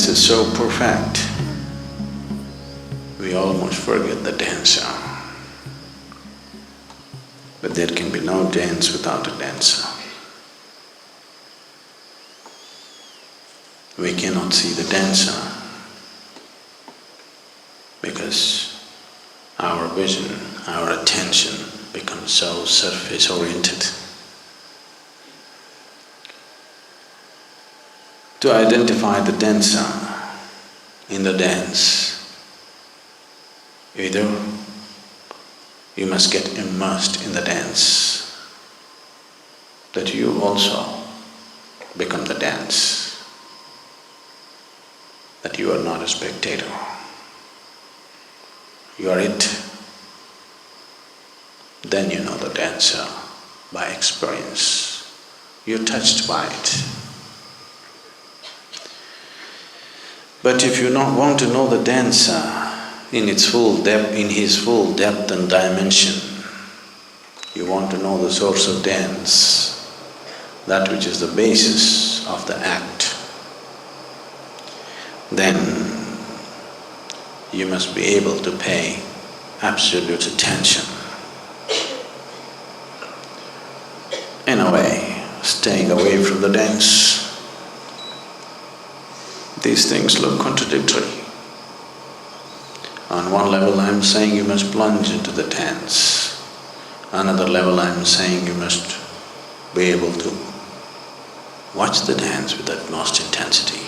dance is so perfect, we almost forget the dancer. But there can be no dance without a dancer. We cannot see the dancer because our vision, our attention becomes so surface-oriented. To identify the dancer in the dance, either you must get immersed in the dance, that you also become the dance, that you are not a spectator, you are it. Then you know the dancer by experience, you're touched by it. But if you not want to know the dancer in its full depth, in his full depth and dimension, you want to know the source of dance, that which is the basis of the act, then you must be able to pay absolute attention. In a way, staying away from the dance. These things look contradictory. On one level I'm saying you must plunge into the dance. Another level I'm saying you must be able to watch the dance with utmost intensity.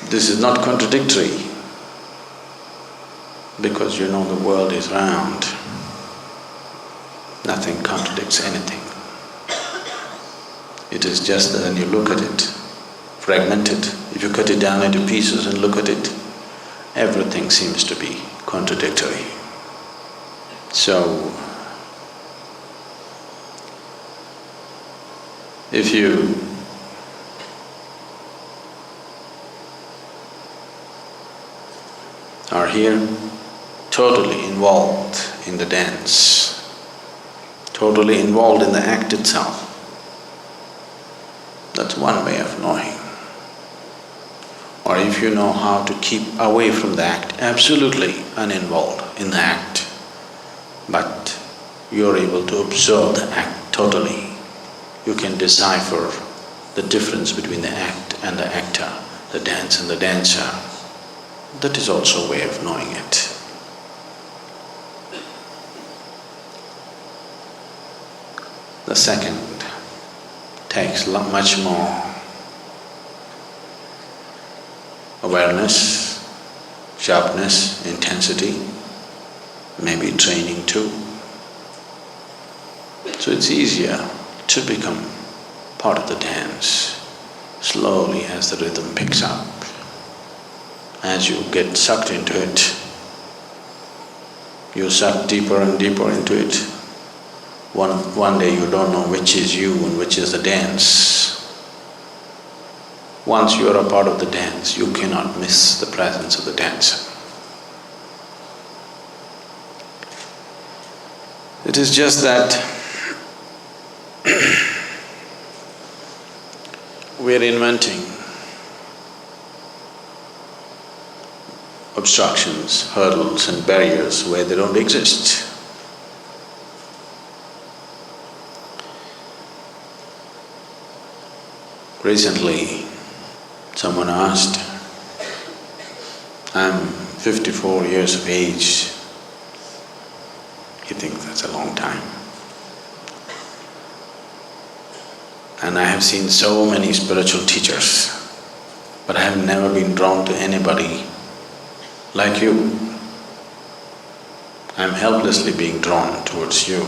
This is not contradictory because you know the world is round. Nothing contradicts anything. It is just that when you look at it, fragmented, if you cut it down into pieces and look at it, everything seems to be contradictory. So, if you are here totally involved in the dance, totally involved in the act itself, that's one way of knowing. Or if you know how to keep away from the act, absolutely uninvolved in the act, but you're able to observe the act totally, you can decipher the difference between the act and the actor, the dance and the dancer. That is also a way of knowing it. The second takes much more awareness, sharpness, intensity, maybe training too. So it's easier to become part of the dance slowly as the rhythm picks up. As you get sucked into it, you suck deeper and deeper into it. One day you don't know which is you and which is the dance. Once you are a part of the dance, you cannot miss the presence of the dancer. It is just that we're inventing obstructions, hurdles and barriers where they don't exist. Recently, someone asked, I'm 54 years of age. You think that's a long time. And I have seen so many spiritual teachers, but I have never been drawn to anybody like you. I'm helplessly being drawn towards you.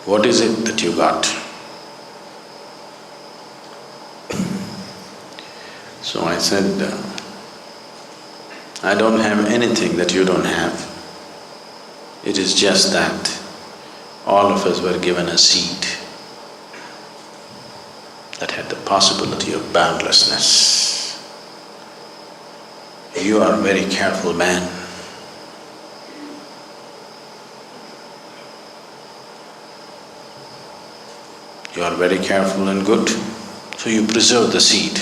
What is it that you got? So I said, I don't have anything that you don't have. It is just that all of us were given a seed that had the possibility of boundlessness. You are a very careful man. You are very careful and good, so you preserve the seed.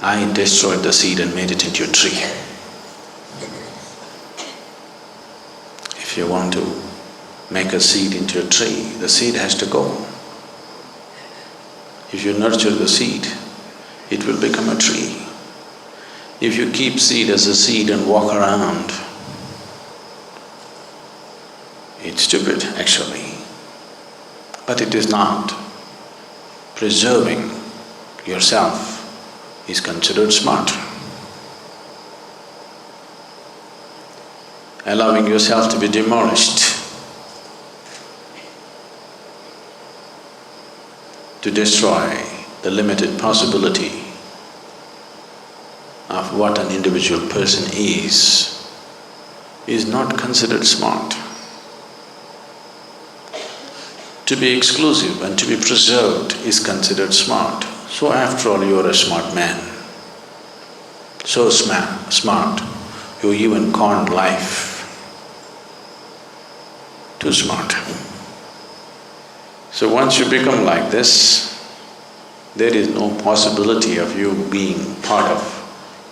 I destroyed the seed and made it into a tree. If you want to make a seed into a tree, the seed has to go. If you nurture the seed, it will become a tree. If you keep seed as a seed and walk around, it's stupid actually. But it is not. Preserving yourself is considered smart. Allowing yourself to be demolished, to destroy the limited possibility of what an individual person is not considered smart. To be exclusive and to be preserved is considered smart. So after all, you are a smart man. So smart, you even conned life. Too smart. So once you become like this, there is no possibility of you being part of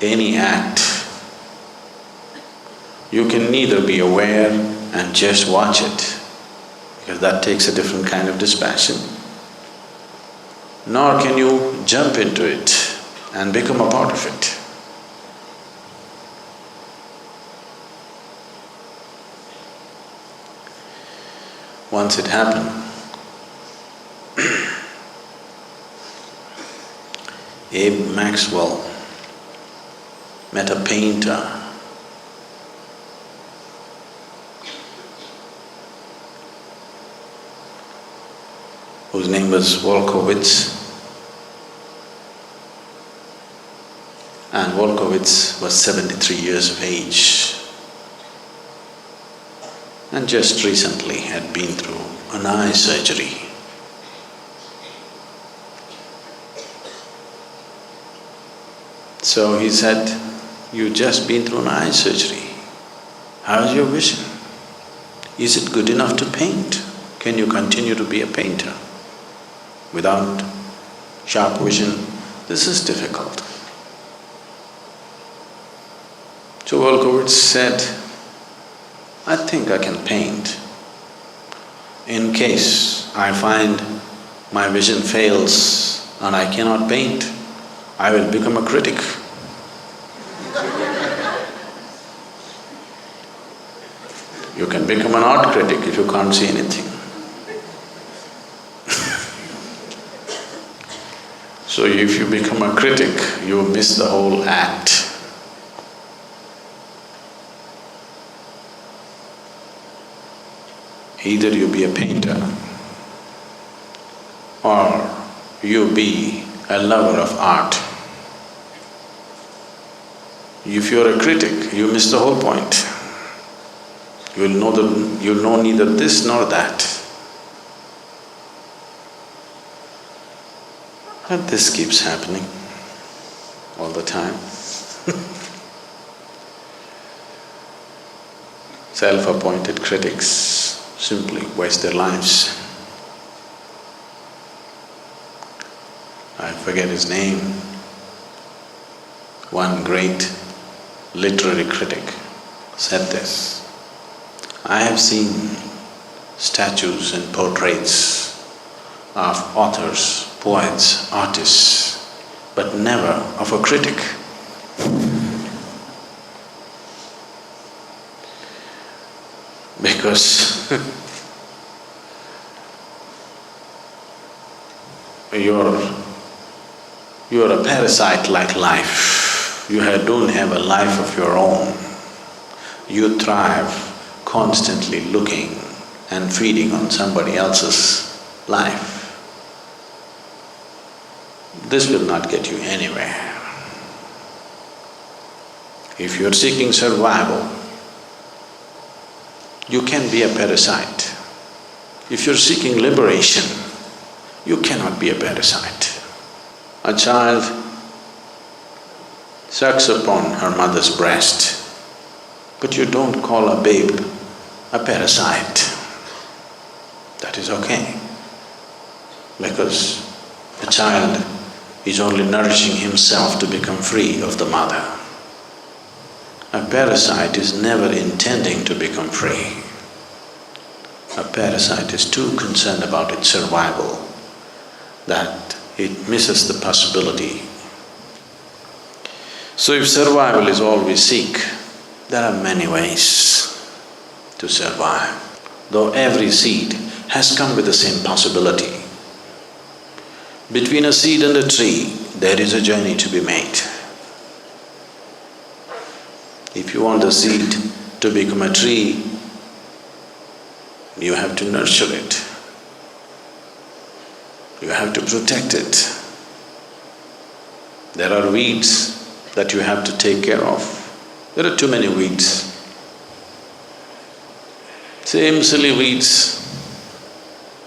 any act. You can neither be aware and just watch it, because that takes a different kind of dispassion, nor can you jump into it and become a part of it. Once it happened, Abe Maxwell met a painter whose name was Wolkowitz, and Wolkowitz was 73 years of age and just recently had been through an eye surgery. So he said, "You just been through an eye surgery. How's your vision? Is it good enough to paint? Can you continue to be a painter? Without sharp vision, this is difficult." So Wolkowitz said, "I think I can paint. In case I find my vision fails and I cannot paint, I will become a critic." You can become an art critic if you can't see anything. So if you become a critic, you miss the whole act. Either you be a painter or you be a lover of art. If you're a critic, you miss the whole point. You'll know neither this nor that. And this keeps happening all the time. Self-appointed critics simply waste their lives. I forget his name. One great literary critic said this: "I have seen statues and portraits of authors, poets, artists, but never of a critic." Because you're a parasite like life. You don't have a life of your own. You thrive constantly looking and feeding on somebody else's life. This will not get you anywhere. If you're seeking survival, you can be a parasite. If you're seeking liberation, you cannot be a parasite. A child sucks upon her mother's breast, but you don't call a babe a parasite. That is okay. because a child is only nourishing himself to become free of the mother. A parasite is never intending to become free. A parasite is too concerned about its survival that it misses the possibility. So if survival is all we seek, there are many ways to survive, though every seed has come with the same possibility. Between a seed and a tree, there is a journey to be made. If you want the seed to become a tree, you have to nurture it. You have to protect it. There are weeds that you have to take care of. There are too many weeds. Same silly weeds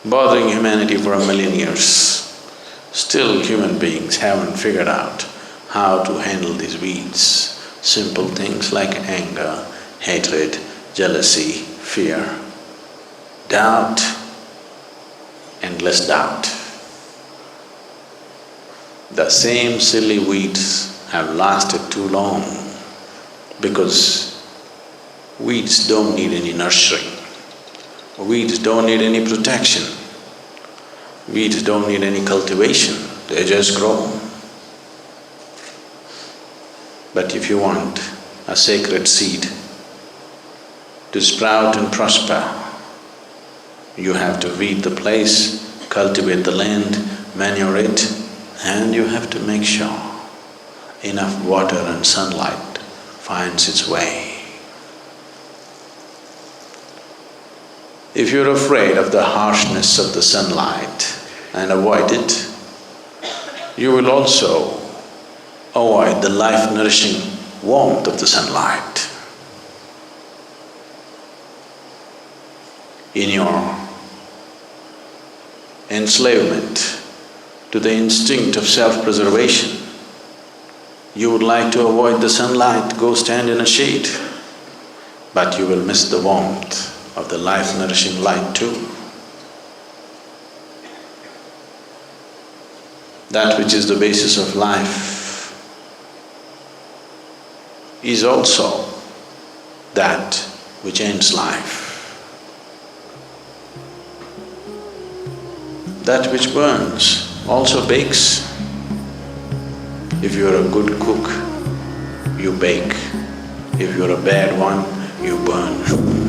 bothering humanity for 1,000,000 years. Still human beings haven't figured out how to handle these weeds. Simple things like anger, hatred, jealousy, fear, doubt, endless doubt. The same silly weeds have lasted too long because weeds don't need any nurturing. Weeds don't need any protection. Weeds don't need any cultivation, they just grow. But if you want a sacred seed to sprout and prosper, you have to weed the place, cultivate the land, manure it, and you have to make sure enough water and sunlight finds its way. If you're afraid of the harshness of the sunlight and avoid it, you will also avoid the life-nourishing warmth of the sunlight. In your enslavement to the instinct of self-preservation, you would like to avoid the sunlight, go stand in a shade, but you will miss the warmth of the life-nourishing light too. That which is the basis of life is also that which ends life. That which burns also bakes. If you're a good cook, you bake. If you're a bad one, you burn.